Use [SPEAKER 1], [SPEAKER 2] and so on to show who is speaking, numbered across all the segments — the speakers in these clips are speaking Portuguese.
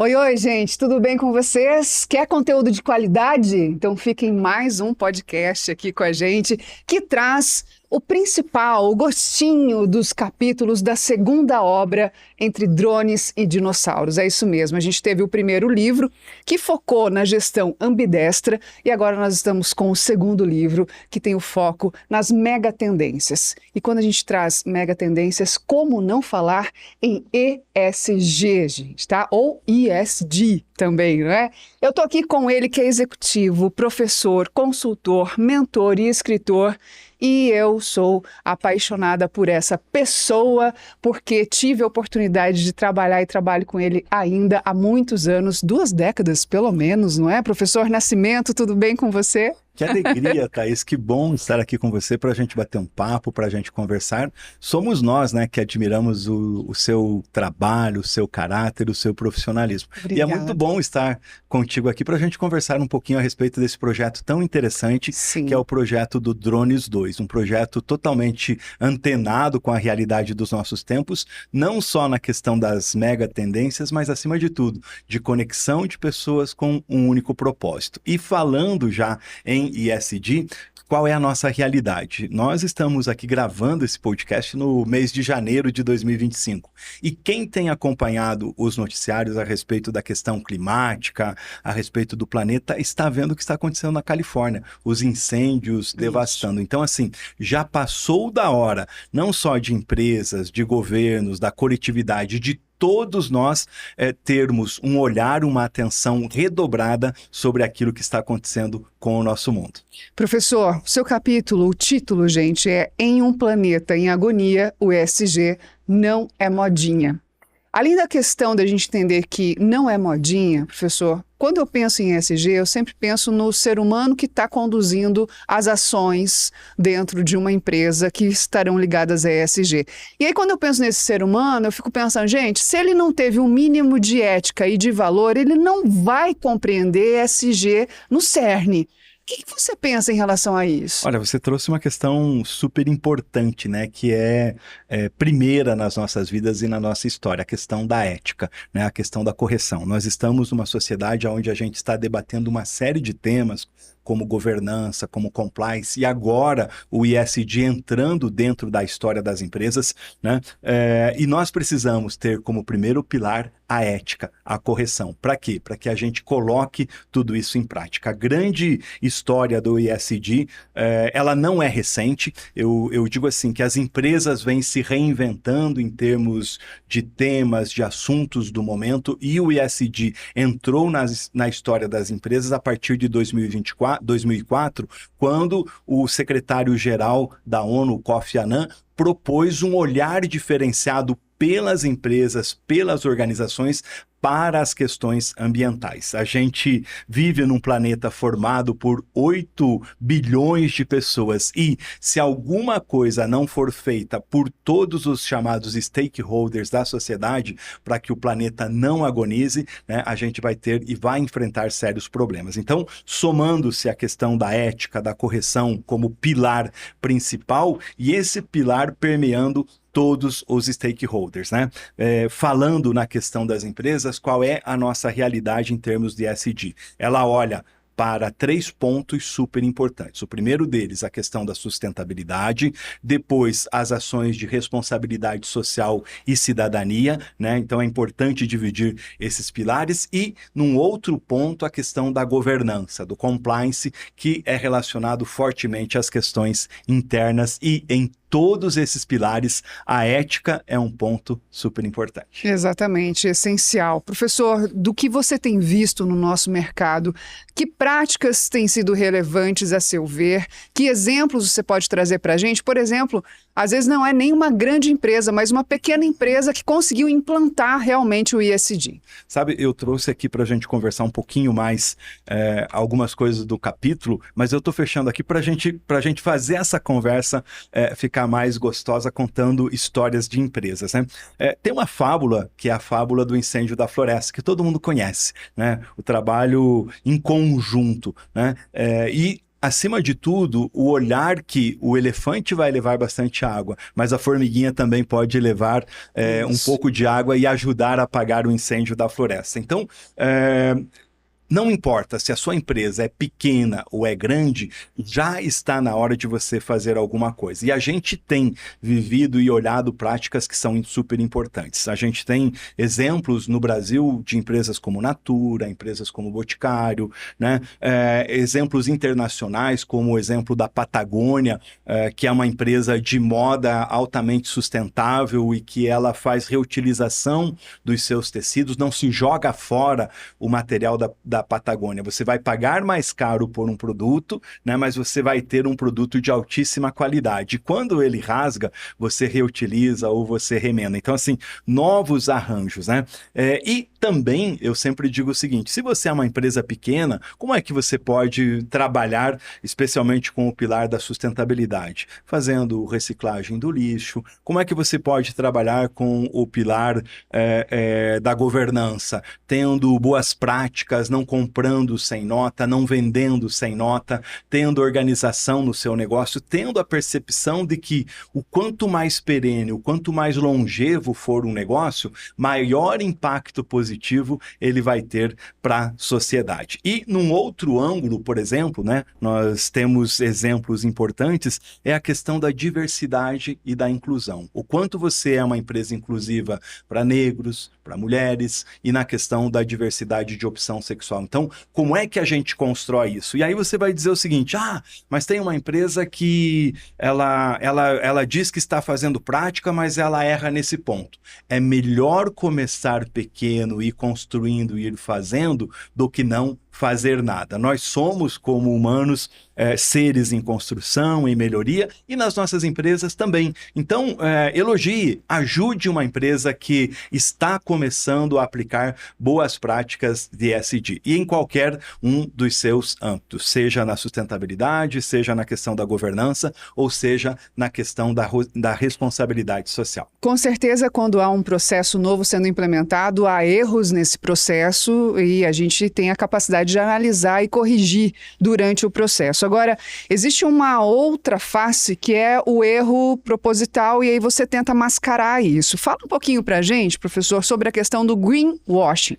[SPEAKER 1] Oi, oi, gente, tudo bem com vocês? Quer conteúdo de qualidade? Então fiquem em mais um podcast aqui com a gente que traz o principal, o gostinho dos capítulos da segunda obra Entre Drones e Dinossauros. É isso mesmo, a gente teve o primeiro livro que focou na gestão ambidestra e agora nós estamos com o segundo livro que tem o foco nas megatendências. E quando a gente traz megatendências, como não falar em ESG, gente, tá? Ou ESG também, não é? Eu tô aqui com ele que é executivo, professor, consultor, mentor e escritor. E eu sou apaixonada por essa pessoa, porque tive a oportunidade de trabalhar e trabalho com ele ainda há muitos anos, 2 décadas pelo menos, não é? Professor Nascimento, tudo bem com você?
[SPEAKER 2] Que alegria, Thaís, que bom estar aqui com você para a gente bater um papo, para a gente conversar. Somos nós, né, que admiramos o seu trabalho, o seu caráter, o seu profissionalismo.
[SPEAKER 1] Obrigada.
[SPEAKER 2] E é muito bom estar contigo aqui para a gente conversar um pouquinho a respeito desse projeto tão interessante,
[SPEAKER 1] Sim.
[SPEAKER 2] que é o projeto do Drones 2, um projeto totalmente antenado com a realidade dos nossos tempos, não só na questão das mega tendências, mas acima de tudo, de conexão de pessoas com um único propósito. E falando já em ESG, qual é a nossa realidade? Nós estamos aqui gravando esse podcast no mês de janeiro de 2025. E quem tem acompanhado os noticiários a respeito da questão climática, a respeito do planeta, está vendo o que está acontecendo na Califórnia, os incêndios devastando. Então, assim, já passou da hora, não só de empresas, de governos, da coletividade, de todos nós termos um olhar, uma atenção redobrada sobre aquilo que está acontecendo com o nosso mundo.
[SPEAKER 1] Professor, seu capítulo, o título, gente, é Em um Planeta em Agonia, o ESG não é modinha. Além da questão da gente entender que não é modinha, professor, quando eu penso em ESG, eu sempre penso no ser humano que está conduzindo as ações dentro de uma empresa que estarão ligadas a ESG. E aí, quando eu penso nesse ser humano, eu fico pensando, gente, se ele não teve um mínimo de ética e de valor, ele não vai compreender ESG no cerne. O que você pensa em relação a isso?
[SPEAKER 2] Olha, você trouxe uma questão super importante, né, que é primeira nas nossas vidas e na nossa história, a questão da ética, né, a questão da correção. Nós estamos numa sociedade onde a gente está debatendo uma série de temas, como governança, como compliance, e agora o ESG entrando dentro da história das empresas, né? E nós precisamos ter como primeiro pilar a ética, a correção. Para quê? Para que a gente coloque tudo isso em prática. A grande história do ESG, ela não é recente. Eu digo assim, que as empresas vêm se reinventando em termos de temas, de assuntos do momento, e o ESG entrou na história das empresas a partir de 2004, quando o secretário-geral da ONU, Kofi Annan, propôs um olhar diferenciado pelas empresas, pelas organizações, para as questões ambientais. A gente vive num planeta formado por 8 bilhões de pessoas e se alguma coisa não for feita por todos os chamados stakeholders da sociedade para que o planeta não agonize, né, a gente vai ter e vai enfrentar sérios problemas. Então, somando-se a questão da ética, da correção como pilar principal e esse pilar permeando todos os stakeholders, né? Falando na questão das empresas, qual é a nossa realidade em termos de ESG? Ela olha para 3 pontos super importantes. O primeiro deles, a questão da sustentabilidade, depois as ações de responsabilidade social e cidadania, né? Então é importante dividir esses pilares e, num outro ponto, a questão da governança, do compliance, que é relacionado fortemente às questões internas e em todos esses pilares, a ética é um ponto super importante.
[SPEAKER 1] Exatamente, essencial. Professor, do que você tem visto no nosso mercado, que práticas têm sido relevantes a seu ver? Que exemplos você pode trazer para a gente? Por exemplo, às vezes não é nem uma grande empresa, mas uma pequena empresa que conseguiu implantar realmente o ESG.
[SPEAKER 2] Sabe, eu trouxe aqui para a gente conversar um pouquinho mais algumas coisas do capítulo, mas eu estou fechando aqui para a gente fazer essa conversa ficar mais gostosa contando histórias de empresas, né? Tem uma fábula, que é a fábula do incêndio da floresta, que todo mundo conhece, né? O trabalho em conjunto, né? E acima de tudo, o olhar que o elefante vai levar bastante água, mas a formiguinha também pode levar um pouco de água e ajudar a apagar o incêndio da floresta. Então, não importa se a sua empresa é pequena ou é grande, já está na hora de você fazer alguma coisa. E a gente tem vivido e olhado práticas que são super importantes. A gente tem exemplos no Brasil de empresas como Natura, empresas como Boticário, né? Exemplos internacionais, como o exemplo da Patagônia, que é uma empresa de moda altamente sustentável e que ela faz reutilização dos seus tecidos, não se joga fora o material da Patagônia. Você vai pagar mais caro por um produto, né, mas você vai ter um produto de altíssima qualidade. Quando ele rasga, você reutiliza ou você remenda. Então, assim, novos arranjos, né? E também, eu sempre digo o seguinte, se você é uma empresa pequena, como é que você pode trabalhar, especialmente com o pilar da sustentabilidade? Fazendo reciclagem do lixo. Como é que você pode trabalhar com o pilar da governança? Tendo boas práticas, não comprando sem nota, não vendendo sem nota, tendo organização no seu negócio, tendo a percepção de que o quanto mais perene, o quanto mais longevo for um negócio, maior impacto positivo ele vai ter para a sociedade. E num outro ângulo, por exemplo, né, nós temos exemplos importantes, é a questão da diversidade e da inclusão. O quanto você é uma empresa inclusiva para negros, para mulheres e na questão da diversidade de opção sexual. Então, como é que a gente constrói isso? E aí você vai dizer o seguinte, mas tem uma empresa que ela diz que está fazendo prática, mas ela erra nesse ponto. É melhor começar pequeno, ir construindo, ir fazendo, do que não fazer nada. Nós somos, como humanos, seres em construção, em melhoria, e nas nossas empresas também. Então, elogie, ajude uma empresa que está começando a aplicar boas práticas de ESG, e em qualquer um dos seus âmbitos, seja na sustentabilidade, seja na questão da governança, ou seja na questão da responsabilidade social.
[SPEAKER 1] Com certeza, quando há um processo novo sendo implementado, há erros nesse processo e a gente tem a capacidade de analisar e corrigir durante o processo. Agora, existe uma outra face que é o erro proposital e aí você tenta mascarar isso. Fala um pouquinho para a gente, professor, sobre a questão do greenwashing.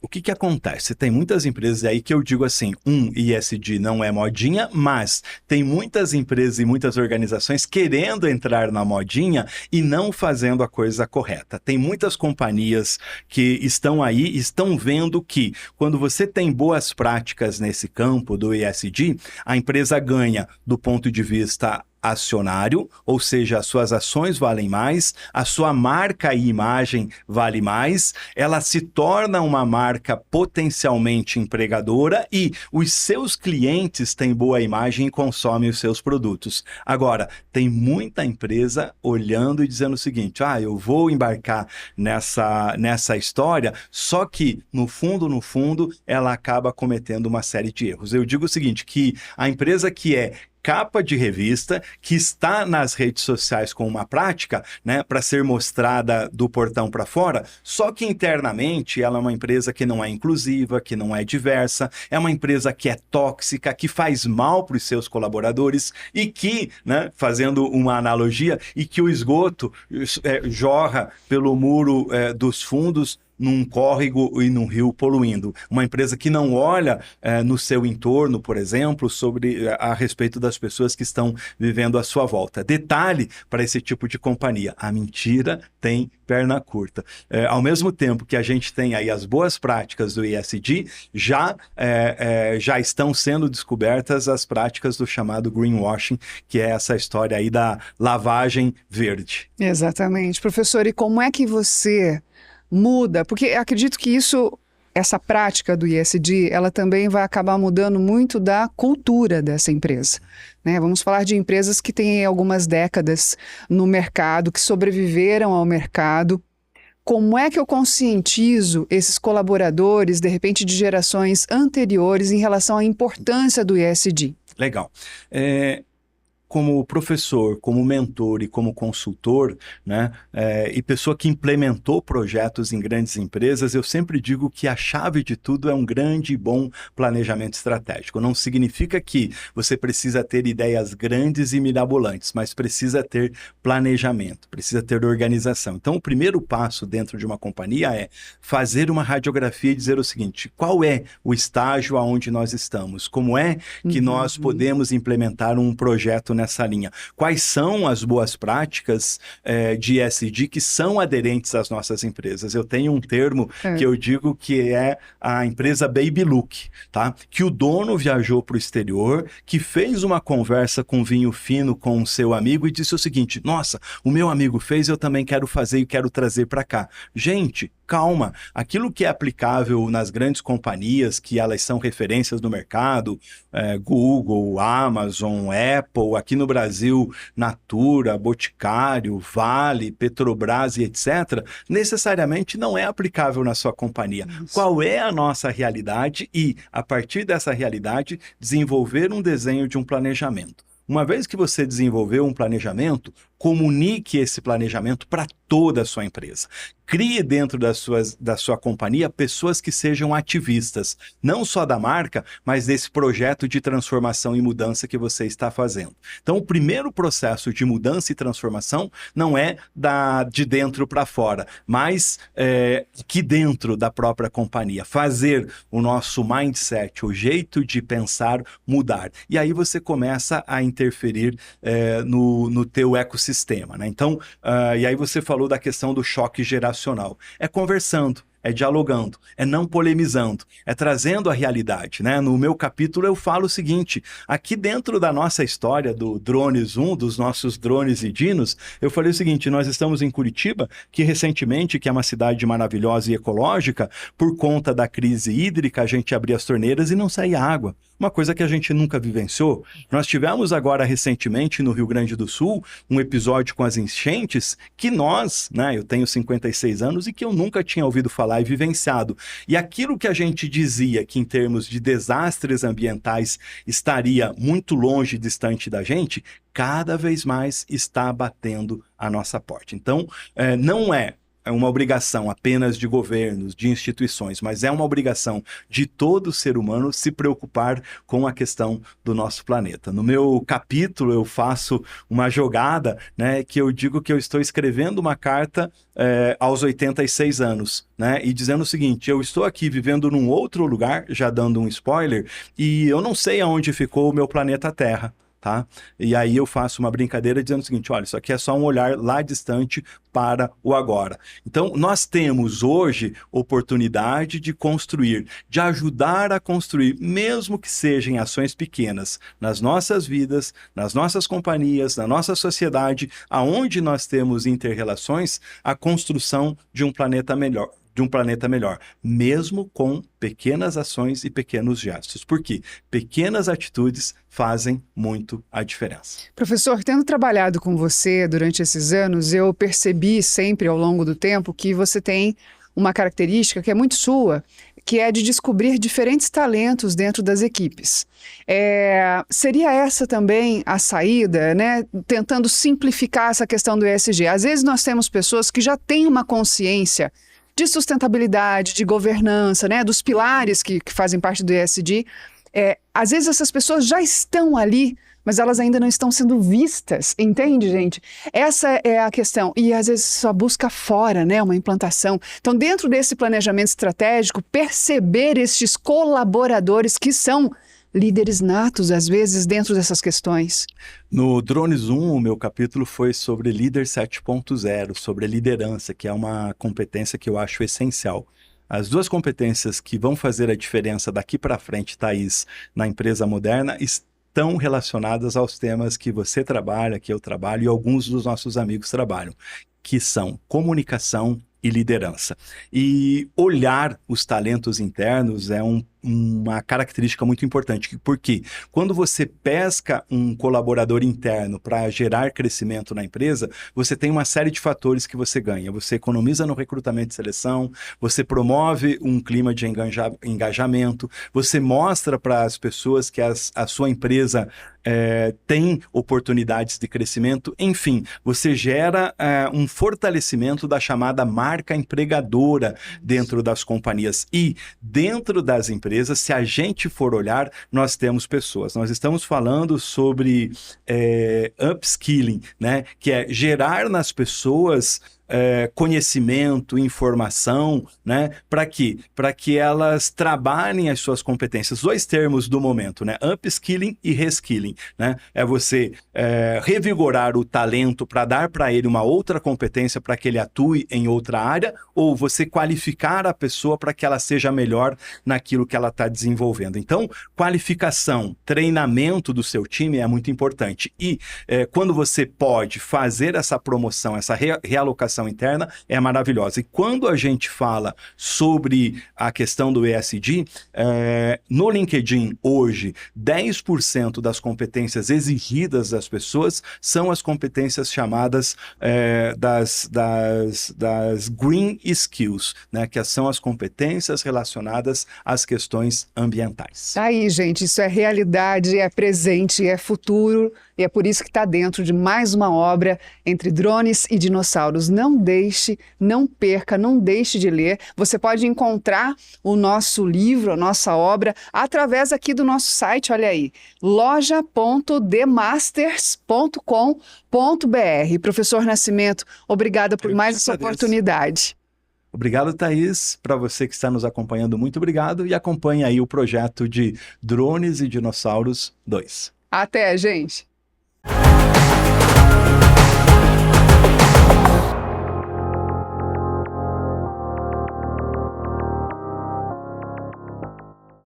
[SPEAKER 2] O que acontece? Tem muitas empresas aí que eu digo assim, ESG não é modinha, mas tem muitas empresas e muitas organizações querendo entrar na modinha e não fazendo a coisa correta. Tem muitas companhias que estão aí, estão vendo que quando você tem boas práticas nesse campo do ESG, a empresa ganha do ponto de vista acionário, ou seja, as suas ações valem mais, a sua marca e imagem vale mais, ela se torna uma marca potencialmente empregadora e os seus clientes têm boa imagem e consomem os seus produtos. Agora, tem muita empresa olhando e dizendo o seguinte, eu vou embarcar nessa história, só que no fundo, ela acaba cometendo uma série de erros. Eu digo o seguinte, que a empresa que é capa de revista, que está nas redes sociais com uma prática, né, para ser mostrada do portão para fora, só que internamente ela é uma empresa que não é inclusiva, que não é diversa, é uma empresa que é tóxica, que faz mal para os seus colaboradores e que, né, fazendo uma analogia, e que o esgoto jorra pelo muro dos fundos, num córrego e num rio poluindo. Uma empresa que não olha no seu entorno, por exemplo, a respeito das pessoas que estão vivendo à sua volta. Detalhe para esse tipo de companhia, a mentira tem perna curta. Ao mesmo tempo que a gente tem aí as boas práticas do ESG, já estão sendo descobertas as práticas do chamado greenwashing, que é essa história aí da lavagem verde.
[SPEAKER 1] Exatamente. Professor, e como é que você muda? Porque acredito que essa prática do ESG, ela também vai acabar mudando muito da cultura dessa empresa, né? Vamos falar de empresas que têm algumas décadas no mercado, que sobreviveram ao mercado. Como é que eu conscientizo esses colaboradores, de repente, de gerações anteriores em relação à importância do ESG?
[SPEAKER 2] Legal. como professor, como mentor e como consultor, né, e pessoa que implementou projetos em grandes empresas, eu sempre digo que a chave de tudo é um grande e bom planejamento estratégico. Não significa que você precisa ter ideias grandes e mirabolantes, mas precisa ter planejamento, precisa ter organização. Então, o primeiro passo dentro de uma companhia é fazer uma radiografia e dizer o seguinte: qual é o estágio aonde nós estamos? Como é que nós podemos implementar um projeto nessa linha? Quais são as boas práticas de ESG que são aderentes às nossas empresas? Eu tenho um termo que eu digo que é a empresa Baby Look, tá? Que o dono viajou para o exterior, que fez uma conversa com vinho fino com o seu amigo e disse o seguinte: nossa, o meu amigo fez, eu também quero fazer e quero trazer para cá. Gente, calma, aquilo que é aplicável nas grandes companhias, que elas são referências no mercado, Google, Amazon, Apple, aqui no Brasil, Natura, Boticário, Vale, Petrobras e etc., necessariamente não é aplicável na sua companhia. Isso. Qual é a nossa realidade e, a partir dessa realidade, desenvolver um desenho de um planejamento. Uma vez que você desenvolveu um planejamento, comunique esse planejamento para toda a sua empresa. Crie dentro da sua companhia pessoas que sejam ativistas, não só da marca, mas desse projeto de transformação e mudança que você está fazendo. Então, o primeiro processo de mudança e transformação não é de dentro para fora, mas aqui dentro da própria companhia. Fazer o nosso mindset, o jeito de pensar, mudar. E aí você começa a interferir no teu ecossistema, né? Então, e aí você falou da questão do choque geracional. É conversando, é dialogando, é não polemizando, é trazendo a realidade, né? No meu capítulo eu falo o seguinte: aqui dentro da nossa história do Drones 1, dos nossos drones e dinos, eu falei o seguinte: nós estamos em Curitiba, que recentemente, que é uma cidade maravilhosa e ecológica, por conta da crise hídrica, a gente abria as torneiras e não saía água. Uma coisa que a gente nunca vivenciou. Nós tivemos agora recentemente no Rio Grande do Sul um episódio com as enchentes que nós, né, eu tenho 56 anos e que eu nunca tinha ouvido falar e vivenciado. E aquilo que a gente dizia que em termos de desastres ambientais estaria muito longe, distante da gente, cada vez mais está batendo a nossa porta. Então, não é uma obrigação apenas de governos, de instituições, mas é uma obrigação de todo ser humano se preocupar com a questão do nosso planeta. No meu capítulo eu faço uma jogada, né, que eu digo que eu estou escrevendo uma carta aos 86 anos, né, e dizendo o seguinte: eu estou aqui vivendo num outro lugar, já dando um spoiler, e eu não sei aonde ficou o meu planeta Terra. Tá? E aí eu faço uma brincadeira dizendo o seguinte: olha, isso aqui é só um olhar lá distante para o agora. Então, nós temos hoje oportunidade de construir, de ajudar a construir, mesmo que sejam ações pequenas, nas nossas vidas, nas nossas companhias, na nossa sociedade, aonde nós temos interrelações, a construção de um planeta melhor. Mesmo com pequenas ações e pequenos gestos. Porque pequenas atitudes fazem muito a diferença.
[SPEAKER 1] Professor, tendo trabalhado com você durante esses anos, eu percebi sempre ao longo do tempo que você tem uma característica que é muito sua, que é de descobrir diferentes talentos dentro das equipes. Seria essa também a saída, né? Tentando simplificar essa questão do ESG. Às vezes nós temos pessoas que já têm uma consciência de sustentabilidade, de governança, né, dos pilares que fazem parte do ESG. Às vezes essas pessoas já estão ali, mas elas ainda não estão sendo vistas, entende, gente? Essa é a questão. E às vezes só busca fora, né, uma implantação. Então, dentro desse planejamento estratégico, perceber estes colaboradores que são líderes natos, às vezes, dentro dessas questões.
[SPEAKER 2] No Drones 1, o meu capítulo foi sobre Líder 7.0, sobre a liderança, que é uma competência que eu acho essencial. As duas competências que vão fazer a diferença daqui para frente, Thaís, na empresa moderna, estão relacionadas aos temas que você trabalha, que eu trabalho e alguns dos nossos amigos trabalham, que são comunicação e liderança. E olhar os talentos internos é um uma característica muito importante, porque quando você pesca um colaborador interno para gerar crescimento na empresa, você tem uma série de fatores que você ganha. Você economiza no recrutamento e seleção, você promove um clima de engajamento, você mostra para as pessoas que a sua empresa tem oportunidades de crescimento, enfim, você gera um fortalecimento da chamada marca empregadora dentro das companhias. E dentro das empresas, se a gente for olhar, nós temos pessoas. Nós estamos falando sobre upskilling, né? Que é gerar nas pessoas conhecimento, informação, né? Para quê? Para que elas trabalhem as suas competências. 2 termos do momento, né? Upskilling e reskilling, né? É você revigorar o talento para dar para ele uma outra competência para que ele atue em outra área, ou você qualificar a pessoa para que ela seja melhor naquilo que ela está desenvolvendo. Então, qualificação, treinamento do seu time é muito importante. E quando você pode fazer essa promoção, essa realocação interna, é maravilhosa. E quando a gente fala sobre a questão do ESG, no LinkedIn hoje, 10% das competências exigidas das pessoas são as competências chamadas das green skills, né? Que são as competências relacionadas às questões ambientais.
[SPEAKER 1] Aí, gente, isso é realidade, é presente, é futuro, e é por isso que está dentro de mais uma obra Entre Drones e Dinossauros. Não deixe, não perca, não deixe de ler. Você pode encontrar o nosso livro, a nossa obra, através aqui do nosso site, olha aí, loja.demasters.com.br. Professor Nascimento, obrigada por mais essa oportunidade.
[SPEAKER 2] Obrigado, Thaís. Para você que está nos acompanhando, muito obrigado. E acompanhe aí o projeto de Drones e Dinossauros 2.
[SPEAKER 1] Até, gente!